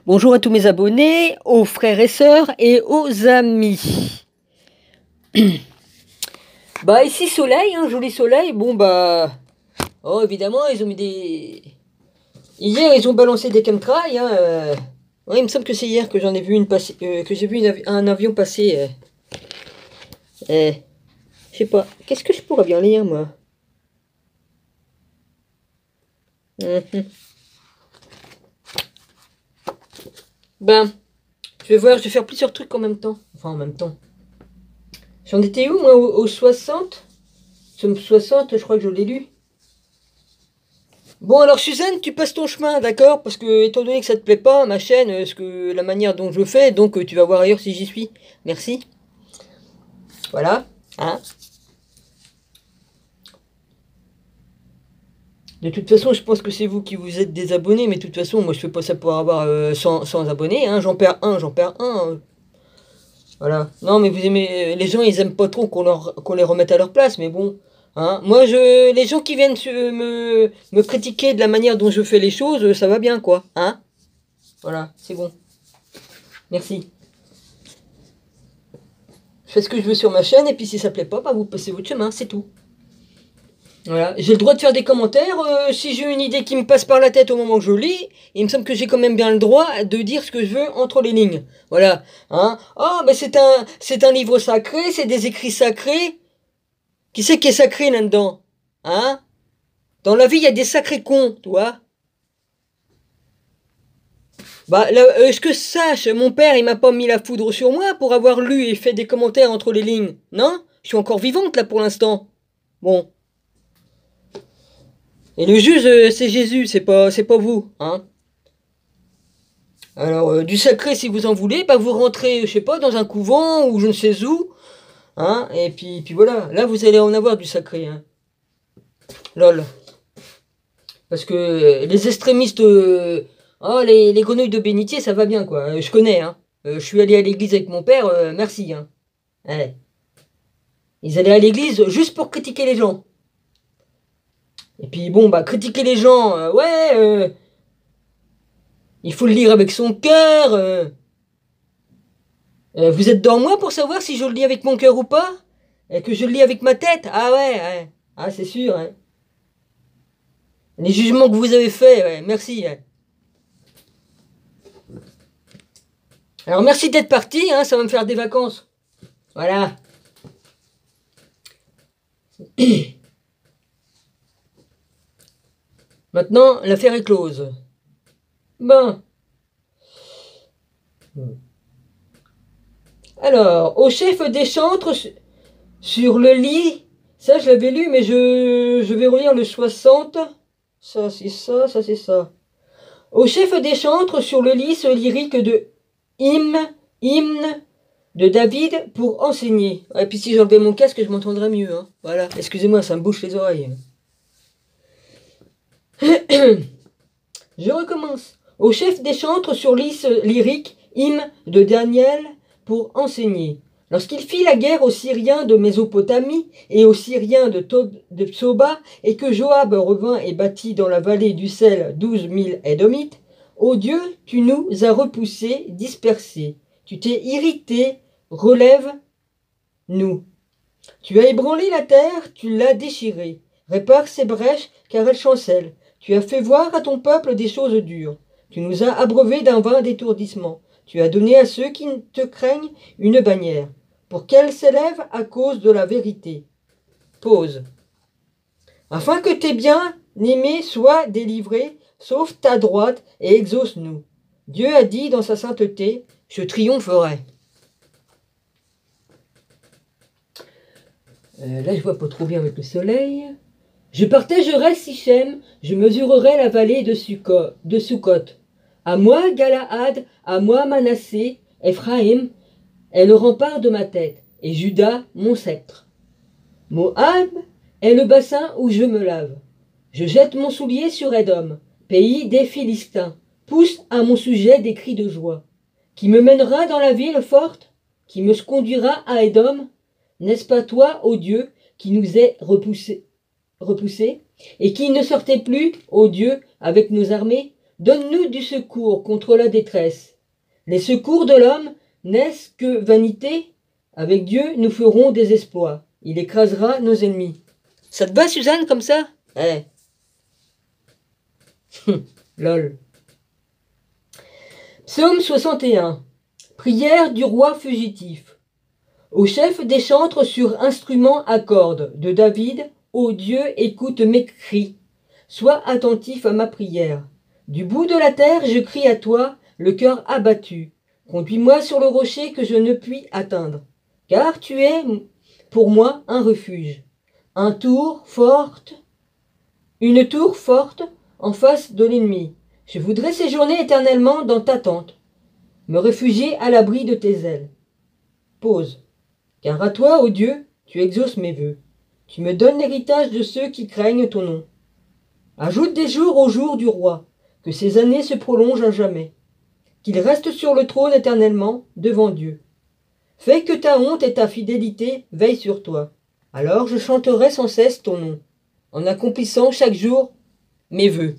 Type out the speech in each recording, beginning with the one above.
Bonjour à tous mes abonnés, aux frères et sœurs et aux amis. Bah ici soleil, joli soleil. Bon bah, oh évidemment ils ont mis des... Hier ils ont balancé des chemtrails. Ouais, il me semble que c'est hier que j'en ai vu une passer, que j'ai vu un avion passer. Je sais pas, qu'est-ce que je pourrais bien lire moi? Ben, je vais voir, je vais faire plusieurs trucs en même temps. Enfin en même temps. J'en étais où moi au 60? 60, je crois que je l'ai lu. Bon alors Suzanne, tu passes ton chemin, d'accord? Parce que étant donné que ça te plaît pas, ma chaîne, la manière dont je fais, donc tu vas voir ailleurs si j'y suis. Merci. Voilà. De toute façon, je pense que c'est vous qui vous êtes désabonnés, mais de toute façon, moi je fais pas ça pour avoir 100 abonnés, J'en perds un. Voilà. Non mais vous aimez. Les gens ils aiment pas trop qu'on les remette à leur place, mais bon. Moi les gens qui viennent me critiquer de la manière dont je fais les choses, ça va bien quoi. Voilà, c'est bon. Merci. Je fais ce que je veux sur ma chaîne, et puis si ça plaît pas, bah vous passez votre chemin, c'est tout. Voilà, j'ai le droit de faire des commentaires, si j'ai une idée qui me passe par la tête au moment où je lis, il me semble que j'ai quand même bien le droit de dire ce que je veux entre les lignes. Voilà, Oh, ben c'est un livre sacré, c'est des écrits sacrés. Qui c'est qui est sacré là-dedans? Dans la vie, il y a des sacrés cons, tu vois. Bah, ce que je sache, mon père, il m'a pas mis la foudre sur moi pour avoir lu et fait des commentaires entre les lignes. Non? Je suis encore vivante, là, pour l'instant. Bon. Et le juge, c'est Jésus, c'est pas vous, Alors, du sacré, si vous en voulez, bah, vous rentrez, je sais pas, dans un couvent, ou je ne sais où, et puis voilà. Là, vous allez en avoir du sacré, Lol. Parce que les extrémistes... les grenouilles de bénitier, ça va bien, quoi. Je connais, je suis allé à l'église avec mon père, merci, Ouais. Ils allaient à l'église juste pour critiquer les gens. Et puis bon, bah, critiquer les gens, il faut le lire avec son cœur. Vous êtes dans moi pour savoir si je le lis avec mon cœur ou pas? Et que je le lis avec ma tête? Ah ouais. Ah, c'est sûr, Les jugements que vous avez faits, merci, Alors merci d'être parti, ça va me faire des vacances. Voilà. Maintenant, l'affaire est close. Bon. Alors, au chef des chantres, sur le lit, ça je l'avais lu, mais je vais relire le 60. Ça c'est ça, ça c'est ça. Au chef des chantres, sur le lit, ce lyrique de hymne de David pour enseigner. Et puis si j'enlevais mon casque, je m'entendrais mieux. Voilà, excusez-moi, ça me bouche les oreilles. Je recommence. Au chef des chantres sur lyrique, hymne de Daniel pour enseigner. Lorsqu'il fit la guerre aux Syriens de Mésopotamie et aux Syriens de Psoba, et que Joab revint et bâtit dans la vallée du sel 12 000 Édomites, ô Dieu, tu nous as repoussés, dispersés. Tu t'es irrité, relève-nous. Tu as ébranlé la terre, tu l'as déchirée. Répare ses brèches, car elle chancelle. Tu as fait voir à ton peuple des choses dures. Tu nous as abreuvés d'un vain d'étourdissement. Tu as donné à ceux qui te craignent une bannière, pour qu'elle s'élève à cause de la vérité. Pause. Afin que tes bien-aimés soient délivrés, sauve ta droite et exauce-nous. Dieu a dit dans sa sainteté, je triompherai. Là, je vois pas trop bien avec le soleil. Je partagerai Sichem, je mesurerai la vallée de Sukkot. À moi, Galaad, à moi, Manassé, Ephraïm est le rempart de ma tête, et Juda, mon sceptre. Moab est le bassin où je me lave. Je jette mon soulier sur Édom, pays des Philistins. Pousse à mon sujet des cris de joie. Qui me mènera dans la ville forte? Qui me conduira à Édom? N'est-ce pas toi, ô Dieu, qui nous est repoussés, et qui ne sortait plus, ô Dieu, avec nos armées? donne-nous du secours contre la détresse. Les secours de l'homme n'est-ce que vanité? Avec Dieu, nous ferons des exploits. Il écrasera nos ennemis. Ça te va, Suzanne, comme ça? Eh. Lol. Psaume 61. Prière du roi fugitif. Au chef des chantres sur instrument à cordes de David, ô Dieu, écoute mes cris. Sois attentif à ma prière. Du bout de la terre, je crie à toi, le cœur abattu. Conduis-moi sur le rocher que je ne puis atteindre. Car tu es pour moi un refuge. Une tour forte en face de l'ennemi. Je voudrais séjourner éternellement dans ta tente, me réfugier à l'abri de tes ailes. Pause. Car à toi, ô Dieu, tu exauces mes vœux. Tu me donnes l'héritage de ceux qui craignent ton nom. Ajoute des jours aux jours du roi, que ses années se prolongent à jamais, qu'il reste sur le trône éternellement devant Dieu. Fais que ta honte et ta fidélité veillent sur toi. Alors je chanterai sans cesse ton nom, en accomplissant chaque jour mes vœux.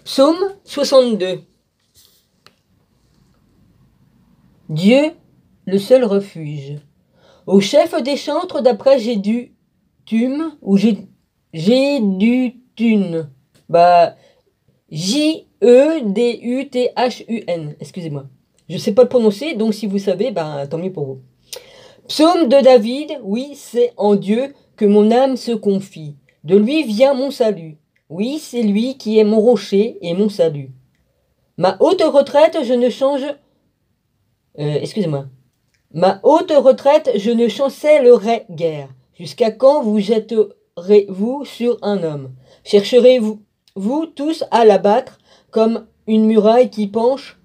Psaume 62. Dieu, le seul refuge. Au chef des chantres d'après Jéduthun ou Jéduthun. Jeduthun. Excusez-moi. Je ne sais pas le prononcer, donc si vous savez, tant mieux pour vous. Psaume de David, oui, c'est en Dieu que mon âme se confie. De lui vient mon salut. Oui, c'est lui qui est mon rocher et mon salut. Ma haute retraite, je ne change... Ma haute retraite, je ne chancellerai guère. Jusqu'à quand vous jetterez-vous sur un homme? Chercherez-vous tous à l'abattre comme une muraille qui penche,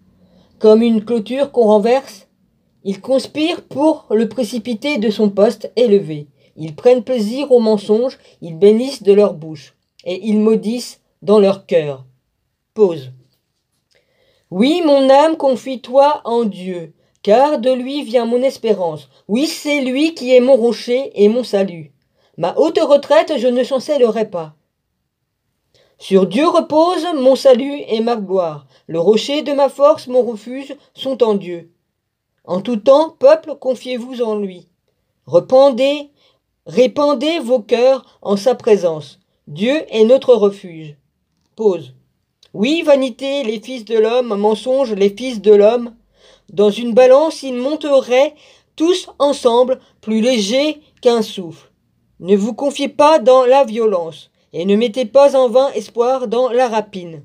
comme une clôture qu'on renverse? Ils conspirent pour le précipiter de son poste élevé. Ils prennent plaisir au mensonge, ils bénissent de leur bouche, et ils maudissent dans leur cœur. Pause. Oui, mon âme, confie-toi en Dieu, car de lui vient mon espérance. Oui, c'est lui qui est mon rocher et mon salut. Ma haute retraite, je ne chancellerai pas. Sur Dieu repose mon salut et ma gloire. Le rocher de ma force, mon refuge, sont en Dieu. En tout temps, peuple, confiez-vous en lui. Répandez vos cœurs en sa présence. Dieu est notre refuge. Pause. Oui, vanité, les fils de l'homme, mensonge, les fils de l'homme. Dans une balance, ils monteraient tous ensemble, plus légers qu'un souffle. Ne vous confiez pas dans la violence, et ne mettez pas en vain espoir dans la rapine.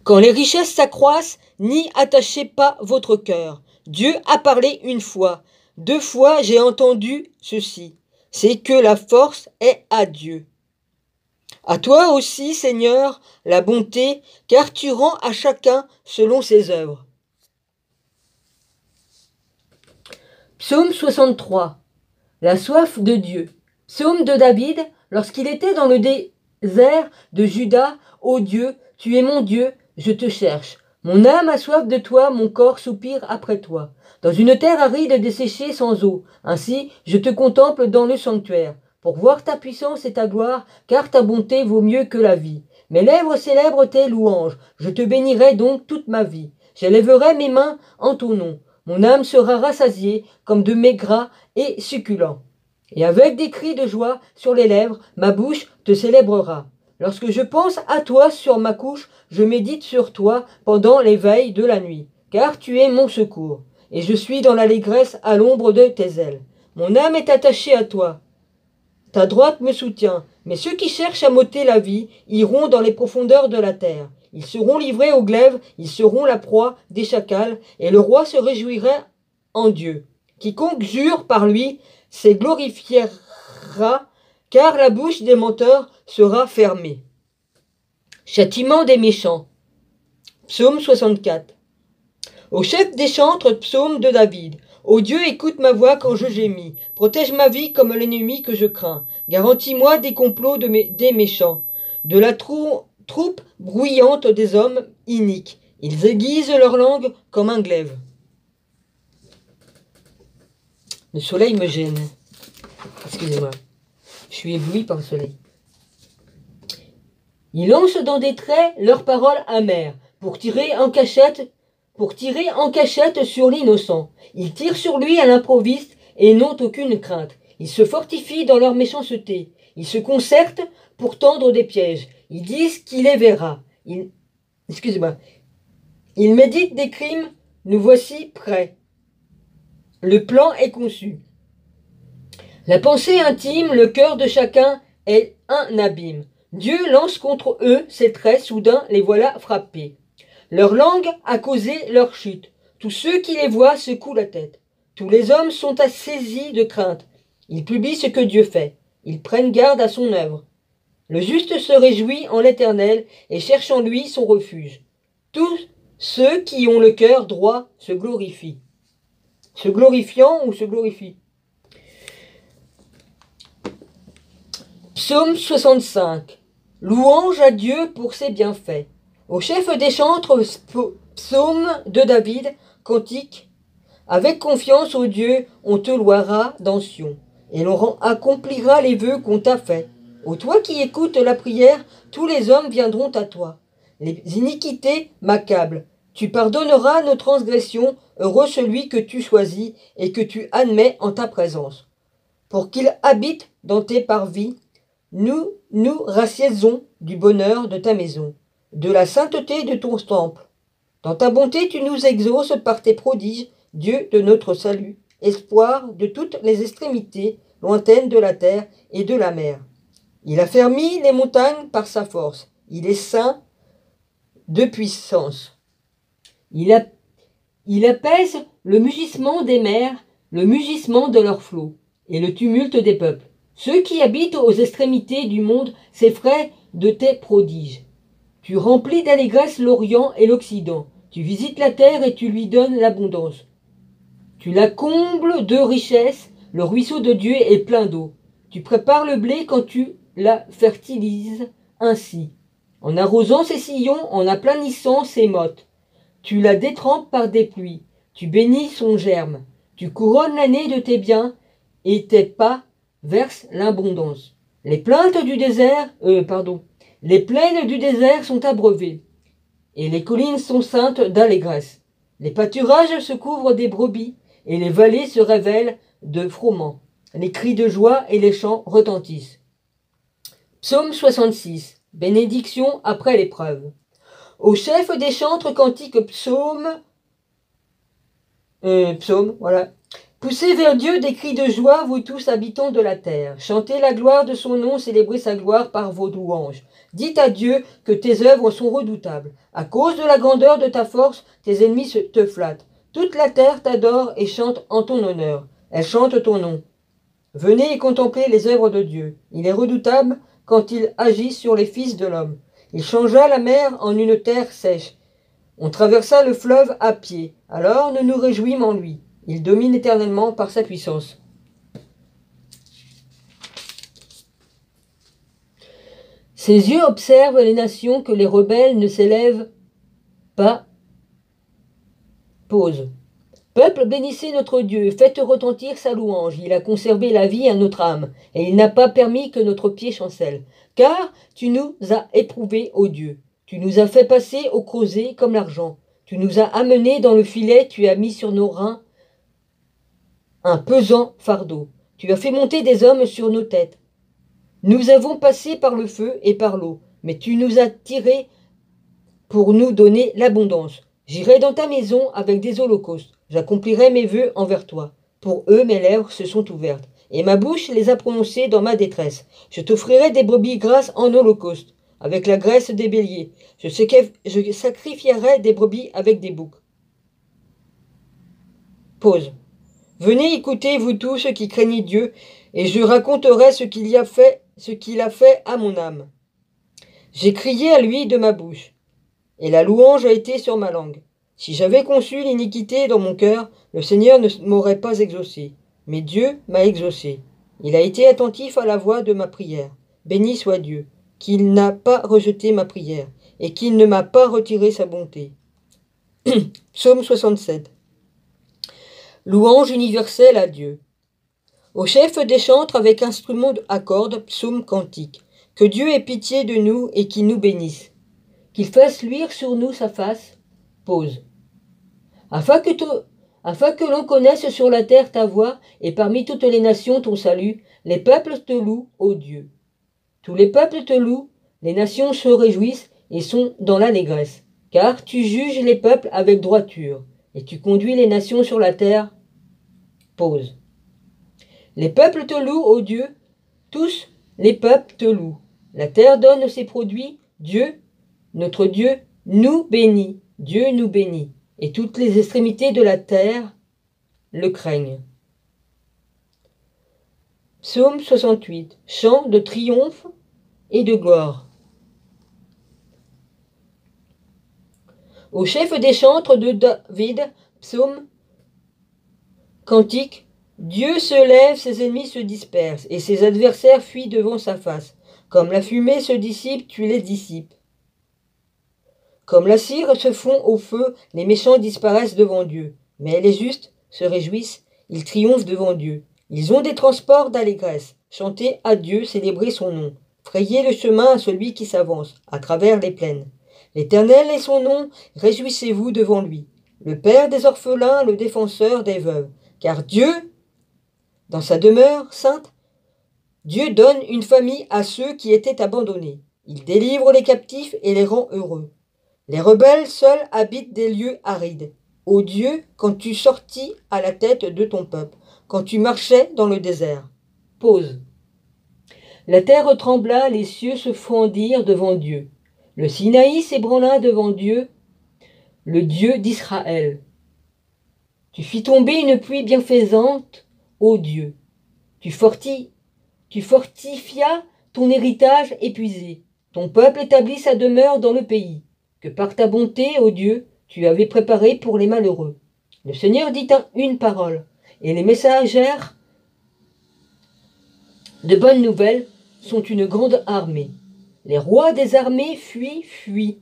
Quand les richesses s'accroissent, n'y attachez pas votre cœur. Dieu a parlé une fois. 2 fois j'ai entendu ceci. C'est que la force est à Dieu. À toi aussi, Seigneur, la bonté, car tu rends à chacun selon ses œuvres. Psaume 63. La soif de Dieu. Psaume de David, lorsqu'il était dans le désert de Juda. Ô Dieu, tu es mon Dieu, je te cherche. Mon âme a soif de toi, mon corps soupire après toi. Dans une terre aride desséchée sans eau. Ainsi, je te contemple dans le sanctuaire, pour voir ta puissance et ta gloire, car ta bonté vaut mieux que la vie. Mes lèvres célèbrent tes louanges, je te bénirai donc toute ma vie. J'élèverai mes mains en ton nom. Mon âme sera rassasiée comme de mets gras et succulents. Et avec des cris de joie sur les lèvres, ma bouche te célébrera. Lorsque je pense à toi sur ma couche, je médite sur toi pendant les veilles de la nuit, car tu es mon secours, et je suis dans l'allégresse à l'ombre de tes ailes. Mon âme est attachée à toi. Ta droite me soutient, mais ceux qui cherchent à m'ôter la vie iront dans les profondeurs de la terre. Ils seront livrés au glaive, ils seront la proie des chacals, et le roi se réjouirait en Dieu. Quiconque jure par lui se glorifiera, car la bouche des menteurs sera fermée. Châtiment des méchants. Psaume 64. Au chef des chantres, psaume de David. Ô Dieu, écoute ma voix quand je gémis. Protège ma vie comme l'ennemi que je crains. Garantis-moi des complots des méchants, de la troupe bruyante des hommes iniques. Ils aiguisent leur langue comme un glaive. Le soleil me gêne. Excusez-moi. Je suis ébloui par le soleil. Ils lancent dans des traits leurs paroles amères pour tirer en cachette sur l'innocent. Ils tirent sur lui à l'improviste et n'ont aucune crainte. Ils se fortifient dans leur méchanceté. Ils se concertent pour tendre des pièges. Ils disent qu'il les verra. Ils méditent des crimes. Nous voici prêts. Le plan est conçu. La pensée intime, le cœur de chacun est un abîme. Dieu lance contre eux ses traits, soudain les voilà frappés. Leur langue a causé leur chute. Tous ceux qui les voient secouent la tête. Tous les hommes sont saisis de crainte. Ils publient ce que Dieu fait. Ils prennent garde à son œuvre. Le juste se réjouit en l'Éternel et cherche en lui son refuge. Tous ceux qui ont le cœur droit se glorifient. Se glorifiant ou se glorifient. Psaume 65. Louange à Dieu pour ses bienfaits. Au chef des chantres, psaume de David, cantique. Avec confiance au Dieu, on te louera dans Sion, et l'on accomplira les vœux qu'on t'a faits. Ô toi qui écoutes la prière, tous les hommes viendront à toi. Les iniquités m'accablent. Tu pardonneras nos transgressions, heureux celui que tu choisis et que tu admets en ta présence. Pour qu'il habite dans tes parvis, nous rassiézons du bonheur de ta maison, de la sainteté de ton temple. Dans ta bonté, tu nous exauces par tes prodiges, Dieu de notre salut, espoir de toutes les extrémités lointaines de la terre et de la mer. Il a fermi les montagnes par sa force. Il est saint de puissance. Il apaise le mugissement des mers, le mugissement de leurs flots, et le tumulte des peuples. Ceux qui habitent aux extrémités du monde s'effraient de tes prodiges. Tu remplis d'allégresse l'Orient et l'Occident. Tu visites la terre et tu lui donnes l'abondance. Tu la combles de richesses, le ruisseau de Dieu est plein d'eau. Tu prépares le blé quand tu la fertilises ainsi, en arrosant ses sillons, en aplanissant ses mottes. Tu la détrempes par des pluies, tu bénis son germe, tu couronnes l'année de tes biens, et tes pas versent l'abondance. Les plaines du désert sont abreuvées, et les collines sont ceintes d'allégresse. Les pâturages se couvrent des brebis, et les vallées se révèlent de froment. Les cris de joie et les chants retentissent. Psaume 66. Bénédiction après l'épreuve. Au chef des chantres cantique psaume, voilà. Poussez vers Dieu des cris de joie, vous tous habitants de la terre. Chantez la gloire de son nom, célébrez sa gloire par vos louanges. Dites à Dieu que tes œuvres sont redoutables. À cause de la grandeur de ta force, tes ennemis te flattent. Toute la terre t'adore et chante en ton honneur. Elle chante ton nom. Venez et contemplez les œuvres de Dieu. Il est redoutable quand il agit sur les fils de l'homme. Il changea la mer en une terre sèche. On traversa le fleuve à pied. Alors nous nous réjouîmes en lui. Il domine éternellement par sa puissance. Ses yeux observent les nations, que les rebelles ne s'élèvent pas. Pause. Peuple, bénissez notre Dieu, faites retentir sa louange. Il a conservé la vie à notre âme, et il n'a pas permis que notre pied chancelle. Car tu nous as éprouvés, ô Dieu. Tu nous as fait passer au creuset comme l'argent. Tu nous as amenés dans le filet, tu as mis sur nos reins un pesant fardeau. Tu as fait monter des hommes sur nos têtes. Nous avons passé par le feu et par l'eau, mais tu nous as tirés pour nous donner l'abondance. J'irai dans ta maison avec des holocaustes. J'accomplirai mes vœux envers toi. Pour eux, mes lèvres se sont ouvertes, et ma bouche les a prononcées dans ma détresse. Je t'offrirai des brebis grasses en holocauste, avec la graisse des béliers. Je sacrifierai des brebis avec des boucs. Pause. Venez écouter, vous tous qui craignez Dieu, et je raconterai ce qu'il a fait à mon âme. J'ai crié à lui de ma bouche, et la louange a été sur ma langue. Si j'avais conçu l'iniquité dans mon cœur, le Seigneur ne m'aurait pas exaucé. Mais Dieu m'a exaucé. Il a été attentif à la voix de ma prière. Béni soit Dieu, qu'il n'a pas rejeté ma prière, et qu'il ne m'a pas retiré sa bonté. Psaume 67. Louange universelle à Dieu. Au chef des chantres avec instrument à cordes, psaume cantique. Que Dieu ait pitié de nous et qu'il nous bénisse. Qu'il fasse luire sur nous sa face. Pause. Afin que l'on connaisse sur la terre ta voie et parmi toutes les nations ton salut, les peuples te louent, ô Dieu. Tous les peuples te louent, les nations se réjouissent et sont dans l'allégresse. Car tu juges les peuples avec droiture et tu conduis les nations sur la terre. Pause. Les peuples te louent, ô Dieu, tous les peuples te louent. La terre donne ses produits, Dieu, notre Dieu, nous bénit. Dieu nous bénit. Et toutes les extrémités de la terre le craignent. Psaume 68. Chant de triomphe et de gloire. Au chef des chantres de David, psaume, cantique, Dieu se lève, ses ennemis se dispersent, et ses adversaires fuient devant sa face. Comme la fumée se dissipe, tu les dissipes. Comme la cire se fond au feu, les méchants disparaissent devant Dieu. Mais les justes se réjouissent, ils triomphent devant Dieu. Ils ont des transports d'allégresse. Chantez à Dieu, célébrez son nom. Frayez le chemin à celui qui s'avance, à travers les plaines. L'Éternel est son nom, réjouissez-vous devant lui. Le Père des orphelins, le défenseur des veuves. Car Dieu, dans sa demeure sainte, Dieu donne une famille à ceux qui étaient abandonnés. Il délivre les captifs et les rend heureux. Les rebelles seuls habitent des lieux arides. Ô Dieu, quand tu sortis à la tête de ton peuple, quand tu marchais dans le désert. Pause. La terre trembla, les cieux se fendirent devant Dieu. Le Sinaï s'ébranla devant Dieu, le Dieu d'Israël. Tu fis tomber une pluie bienfaisante, ô Dieu. Tu fortifias ton héritage épuisé. Ton peuple établit sa demeure dans le pays, que par ta bonté, ô Dieu, tu avais préparé pour les malheureux. Le Seigneur dit une parole, et les messagères de bonnes nouvelles sont une grande armée. Les rois des armées fuient,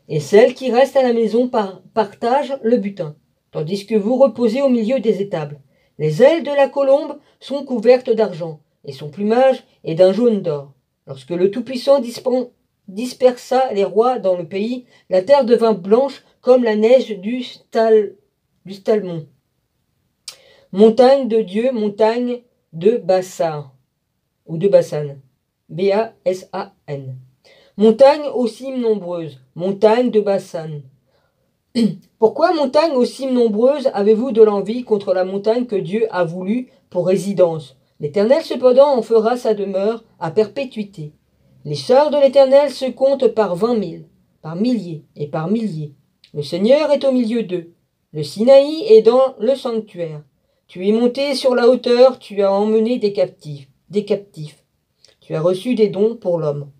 et celles qui restent à la maison partagent le butin, tandis que vous reposez au milieu des étables. Les ailes de la colombe sont couvertes d'argent, et son plumage est d'un jaune d'or. Lorsque le Tout-Puissant dispersa les rois dans le pays, la terre devint blanche comme la neige du Stalmon. Montagne de Dieu, montagne de Bassan, ou de Bassan, B-A-S-A-N. Montagne aux cimes nombreuses, montagne de Bassan. Pourquoi, montagne aux cimes nombreuses, avez-vous de l'envie contre la montagne que Dieu a voulu pour résidence? L'Éternel cependant en fera sa demeure à perpétuité. Les chars de l'Éternel se comptent par 20 000, par milliers et par milliers. Le Seigneur est au milieu d'eux. Le Sinaï est dans le sanctuaire. Tu es monté sur la hauteur, tu as emmené des captifs. Tu as reçu des dons pour l'homme.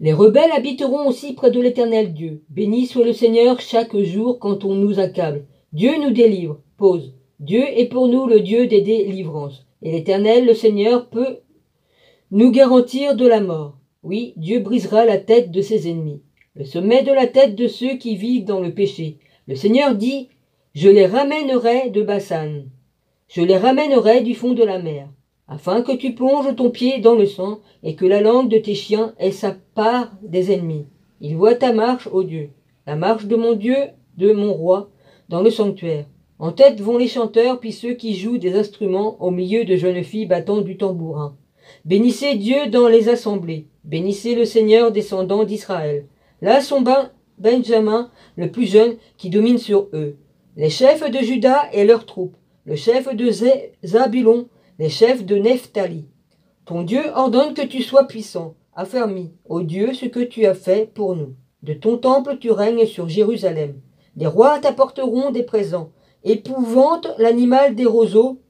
Les rebelles habiteront aussi près de l'Éternel Dieu. Béni soit le Seigneur chaque jour quand on nous accable. Dieu nous délivre. Pause. Dieu est pour nous le Dieu des délivrances. Et l'Éternel, le Seigneur, peut nous garantir de la mort. Oui, Dieu brisera la tête de ses ennemis, le sommet de la tête de ceux qui vivent dans le péché. Le Seigneur dit, je les ramènerai de Bassan. Je les ramènerai du fond de la mer, afin que tu plonges ton pied dans le sang et que la langue de tes chiens ait sa part des ennemis. Il voit ta marche, ô Dieu, la marche de mon Dieu, de mon roi, dans le sanctuaire. En tête vont les chanteurs, puis ceux qui jouent des instruments au milieu de jeunes filles battant du tambourin. Bénissez Dieu dans les assemblées. Bénissez le Seigneur descendant d'Israël. Là sont Benjamin, le plus jeune, qui domine sur eux. Les chefs de Juda et leurs troupes. Le chef de Zabulon, les chefs de Nephtali. Ton Dieu ordonne que tu sois puissant, affermi, ô Dieu, ce que tu as fait pour nous. De ton temple tu règnes sur Jérusalem. Les rois t'apporteront des présents. Épouvante l'animal des roseaux,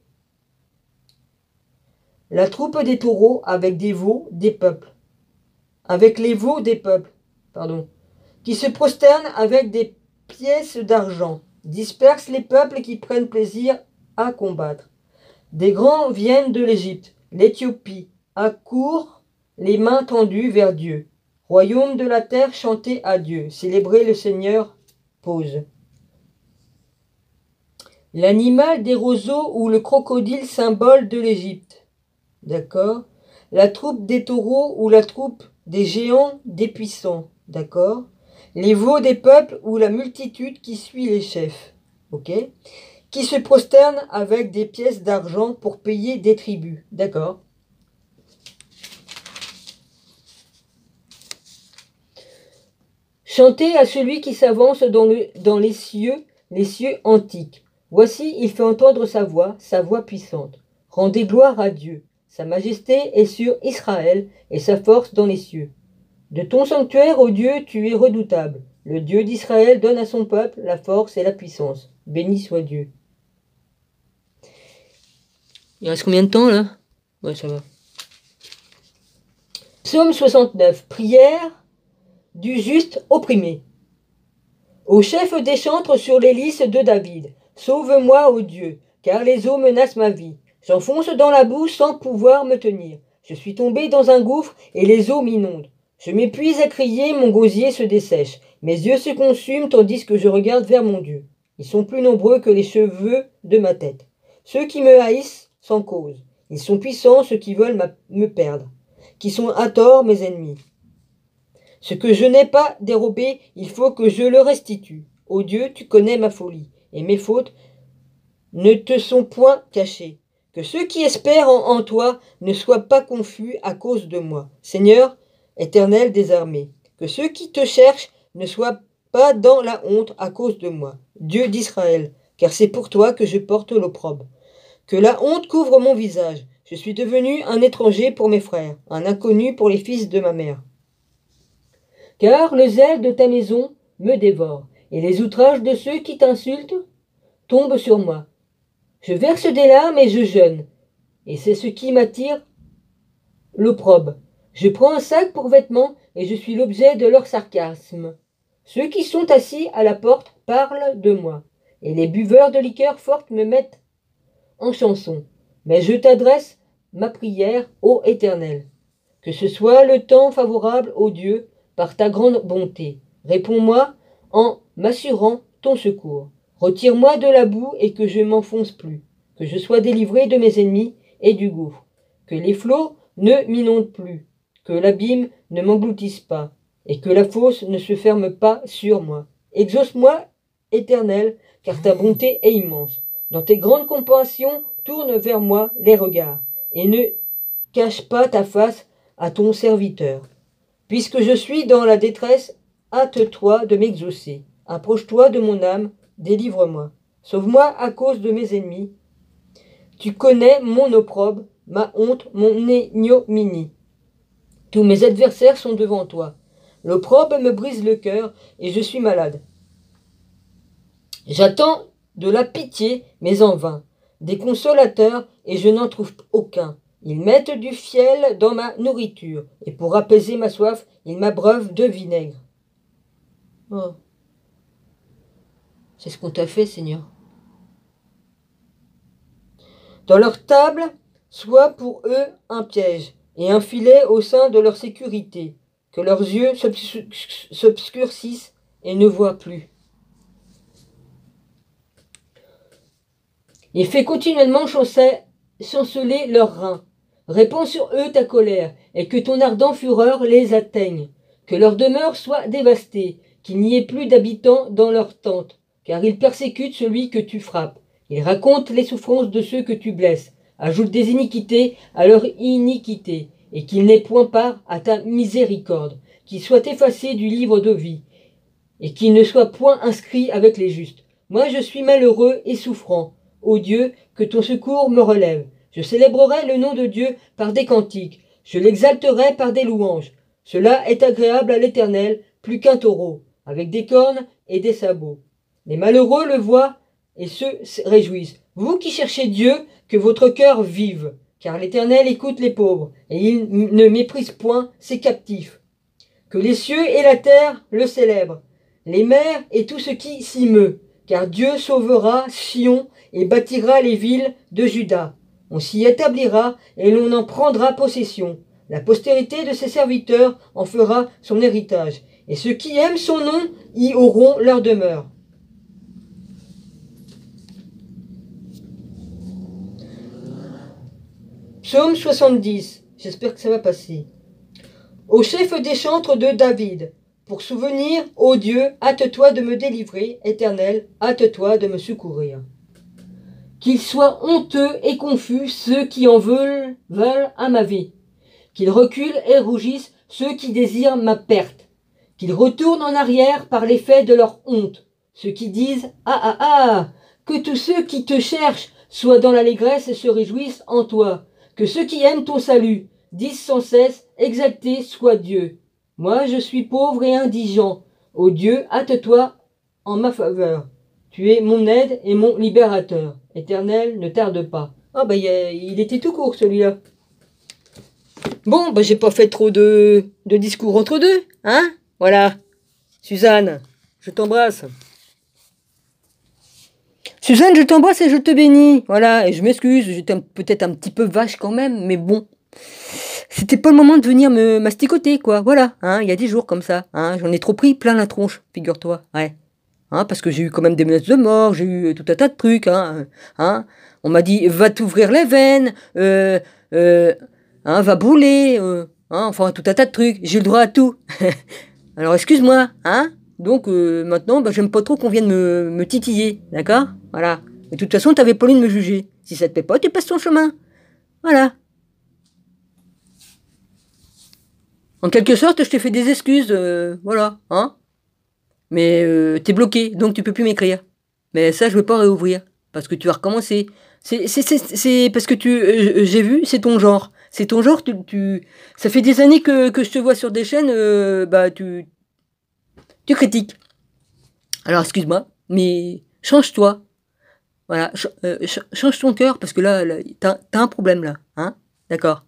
la troupe des taureaux avec des veaux des peuples, avec les veaux des peuples, qui se prosternent avec des pièces d'argent, dispersent les peuples qui prennent plaisir à combattre. Des grands viennent de l'Égypte, l'Éthiopie, accourent les mains tendues vers Dieu. Royaume de la terre, chantez à Dieu, célébrez le Seigneur. Pause. L'animal des roseaux ou le crocodile symbole de l'Égypte. D'accord? La troupe des taureaux ou la troupe des géants des puissants. D'accord? Les veaux des peuples ou la multitude qui suit les chefs. Ok? Qui se prosternent avec des pièces d'argent pour payer des tribus. D'accord? Chantez à celui qui s'avance dans les cieux antiques. Voici, il fait entendre sa voix puissante. Rendez gloire à Dieu. Sa majesté est sur Israël et sa force dans les cieux. De ton sanctuaire, ô Dieu, tu es redoutable. Le Dieu d'Israël donne à son peuple la force et la puissance. Béni soit Dieu. Il reste combien de temps là? Ouais, ça va. Psaume 69. Prière du juste opprimé. Au chef des chantres sur l'hélice de David. Sauve-moi, ô Dieu, car les eaux menacent ma vie. J'enfonce dans la boue sans pouvoir me tenir. Je suis tombé dans un gouffre et les eaux m'inondent. Je m'épuise à crier, mon gosier se dessèche. Mes yeux se consument tandis que je regarde vers mon Dieu. Ils sont plus nombreux que les cheveux de ma tête. Ceux qui me haïssent sans cause. Ils sont puissants, ceux qui veulent me perdre, qui sont à tort mes ennemis. Ce que je n'ai pas dérobé, il faut que je le restitue. Ô Dieu, tu connais ma folie, et mes fautes ne te sont point cachées. Que ceux qui espèrent en toi ne soient pas confus à cause de moi. Seigneur, Éternel des armées, que ceux qui te cherchent ne soient pas dans la honte à cause de moi. Dieu d'Israël, car c'est pour toi que je porte l'opprobre. Que la honte couvre mon visage. Je suis devenu un étranger pour mes frères, un inconnu pour les fils de ma mère. Car le zèle de ta maison me dévore, et les outrages de ceux qui t'insultent tombent sur moi. Je verse des larmes et je jeûne, et c'est ce qui m'attire l'opprobre. Je prends un sac pour vêtements, et je suis l'objet de leur sarcasme. Ceux qui sont assis à la porte parlent de moi, et les buveurs de liqueurs fortes me mettent en chanson. Mais je t'adresse ma prière, ô Éternel. Que ce soit le temps favorable, ô Dieu, par ta grande bonté. Réponds-moi en m'assurant ton secours. Retire-moi de la boue et que je m'enfonce plus. Que je sois délivré de mes ennemis et du gouffre. Que les flots ne m'inondent plus. Que l'abîme ne m'engloutisse pas. Et que la fosse ne se ferme pas sur moi. Exauce-moi, Éternel, car ta bonté est immense. Dans tes grandes compassions, tourne vers moi les regards. Et ne cache pas ta face à ton serviteur. Puisque je suis dans la détresse, hâte-toi de m'exaucer. Approche-toi de mon âme, délivre-moi. Sauve-moi à cause de mes ennemis. Tu connais mon opprobre, ma honte, mon ignominie. Tous mes adversaires sont devant toi. L'opprobre me brise le cœur et je suis malade. J'attends de la pitié, mais en vain. Des consolateurs, et je n'en trouve aucun. Ils mettent du fiel dans ma nourriture, et pour apaiser ma soif, ils m'abreuvent de vinaigre. Oh. C'est ce qu'on t'a fait, Seigneur. Dans leur table, soit pour eux un piège, et un filet au sein de leur sécurité, que leurs yeux s'obscurcissent et ne voient plus. Et fais continuellement chanceler leurs reins. Répands sur eux ta colère, et que ton ardent fureur les atteigne. Que leur demeure soit dévastée, qu'il n'y ait plus d'habitants dans leurs tentes, car ils persécutent celui que tu frappes. Ils racontent les souffrances de ceux que tu blesses, ajoutent des iniquités à leur iniquité, et qu'ils n'aient point part à ta miséricorde, qu'ils soient effacés du livre de vie, et qu'ils ne soient point inscrits avec les justes. Moi je suis malheureux et souffrant. Ô Dieu, que ton secours me relève. Je célébrerai le nom de Dieu par des cantiques. Je l'exalterai par des louanges. Cela est agréable à l'Éternel, plus qu'un taureau, avec des cornes et des sabots. Les malheureux le voient et se réjouissent. Vous qui cherchez Dieu, que votre cœur vive, car l'Éternel écoute les pauvres, et il ne méprise point ses captifs. Que les cieux et la terre le célèbrent, les mers et tout ce qui s'y meut, car Dieu sauvera Sion et bâtira les villes de Juda. On s'y établira et l'on en prendra possession. La postérité de ses serviteurs en fera son héritage, et ceux qui aiment son nom y auront leur demeure. Psaume 70. J'espère que ça va passer. Au chef des chantres de David. Pour souvenir, ô Dieu, hâte-toi de me délivrer, Éternel, hâte-toi de me secourir. Qu'ils soient honteux et confus ceux qui en veulent à ma vie. Qu'ils reculent et rougissent ceux qui désirent ma perte. Qu'ils retournent en arrière par l'effet de leur honte. Ceux qui disent « Ah ah ah !» Que tous ceux qui te cherchent soient dans l'allégresse et se réjouissent en toi. Que ceux qui aiment ton salut disent sans cesse « Exalté soit Dieu !» Moi je suis pauvre et indigent. Ô Dieu, hâte-toi en ma faveur. Tu es mon aide et mon libérateur. Éternel, ne tarde pas. Ah bah il était tout court celui-là. Bon, bah j'ai pas fait trop de discours entre deux, hein? Voilà. Suzanne, je t'embrasse. Suzanne, je t'embrasse et je te bénis. Voilà, et je m'excuse, j'étais peut-être un petit peu vache quand même, mais bon. C'était pas le moment de venir me masticoter, quoi. Voilà, hein, il y a des jours comme ça. Hein, j'en ai trop pris plein la tronche, figure-toi. Ouais. Hein, parce que j'ai eu quand même des menaces de mort, j'ai eu tout un tas de trucs. Hein. On m'a dit, va t'ouvrir les veines, va brûler, enfin tout un tas de trucs. J'ai le droit à tout. Alors excuse-moi, hein. Donc maintenant, bah, j'aime pas trop qu'on vienne me titiller, d'accord? Voilà. Et de toute façon, t'avais pas envie de me juger. Si ça te plaît pas, tu passes ton chemin. Voilà. En quelque sorte, je t'ai fait des excuses, voilà, hein. Mais t'es bloqué, donc tu peux plus m'écrire. Mais ça, je veux pas réouvrir, parce que tu vas recommencer. C'est parce que j'ai vu, c'est ton genre. C'est ton genre, ça fait des années que je te vois sur des chaînes, bah tu critiques. Alors excuse-moi, mais change-toi. Voilà, change ton cœur, parce que là t'as un problème là, hein. D'accord.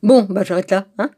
Bon, bah j'arrête là, hein.